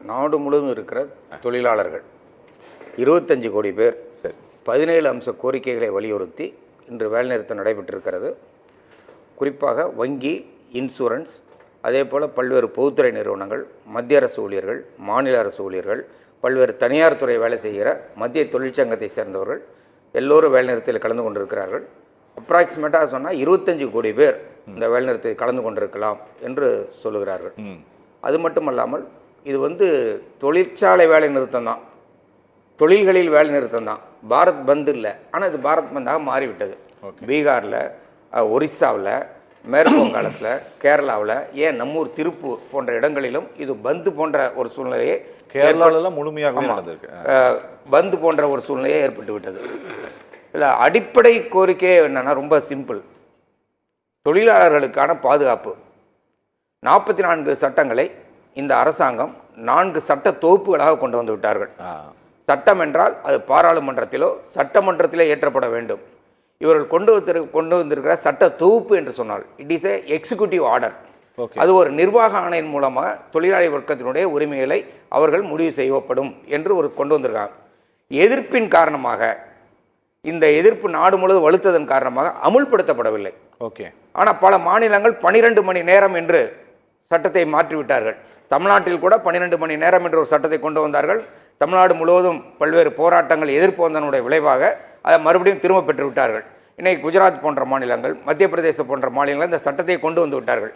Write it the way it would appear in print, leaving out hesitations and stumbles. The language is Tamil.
நாடு முழுவதும் இருக்கிற தொழிலாளர்கள் 25 கோடி பேர் 17 அம்ச கோரிக்கைகளை வலியுறுத்தி இன்று வேலைநிறுத்தம் நடைபெற்றிருக்கிறது. குறிப்பாக வங்கி, இன்சூரன்ஸ், அதே போல் பல்வேறு பொதுத்துறை நிறுவனங்கள், மத்திய அரசு ஊழியர்கள், மாநில அரசு ஊழியர்கள், பல்வேறு தனியார் துறை வேலை செய்கிற மத்திய தொழிற்சங்கத்தை சேர்ந்தவர்கள் எல்லோரும் வேலைநிறுத்தத்தில் கலந்து கொண்டிருக்கிறார்கள். அப்ராக்சிமேட்டாக சொன்னால் 25 கோடி பேர் இந்த வேலைநிறுத்தத்தில் கலந்து கொண்டிருக்கலாம் என்று சொல்லுகிறார்கள். அது மட்டுமல்லாமல் இது தொழிற்சாலை வேலை நிறுத்தம் தான், தொழில்களில் வேலை நிறுத்தம் தான், பாரத் பந்த் இல்லை. ஆனால் இது பாரத் பந்தாக மாறிவிட்டது. பீகாரில், ஒரிசாவில், மேற்கு வங்காளத்தில், கேரளாவில், ஏன் நம்மூர் திருப்பூர் போன்ற இடங்களிலும் இது பந்து போன்ற ஒரு சூழ்நிலையை கேரளாவில் முழுமையாக பந்து போன்ற ஒரு சூழ்நிலையை ஏற்பட்டு விட்டது. இல்லை, அடிப்படை கோரிக்கையே என்னென்னா ரொம்ப சிம்பிள். தொழிலாளர்களுக்கான பாதுகாப்பு. 44 சட்டங்களை இந்த அரசாங்கம் 4 சட்ட தொகுப்புகளாக கொண்டு வந்து விட்டார்கள். சட்டம் என்றால் அது பாராளுமன்றத்திலோ சட்டமன்றத்திலே ஏற்றப்பட வேண்டும். இவர்கள் கொண்டு வந்திருக்கிற சட்ட தொகுப்பு என்று சொன்னால் it is a executive order. அது ஒரு நிர்வாக ஆணையின் மூலமாக தொழிலாளி வர்க்கத்தினுடைய உரிமைகளை அவர்கள் முடிவு செய்யப்படும் என்று ஒரு கொண்டு வந்திருக்காங்க. எதிர்ப்பின் காரணமாக, இந்த எதிர்ப்பு நாடு முழுவதும் வலுத்ததன் காரணமாக அமுல்படுத்தப்படவில்லை. ஆனால் பல மாநிலங்கள் 12 மணி நேரம் என்று சட்டத்தை மாற்றிவிட்டார்கள். தமிழ்நாட்டில் கூட 12 மணி நேரம் என்ற ஒரு சட்டத்தை கொண்டு வந்தார்கள். தமிழ்நாடு முழுவதும் பல்வேறு போராட்டங்கள், எதிர்ப்பு வந்தனுடைய விளைவாக அதை மறுபடியும் திரும்ப பெற்று விட்டார்கள். இன்றைக்கி குஜராத் போன்ற மாநிலங்கள், மத்திய பிரதேசம் போன்ற மாநிலங்கள் இந்த சட்டத்தை கொண்டு வந்து விட்டார்கள்.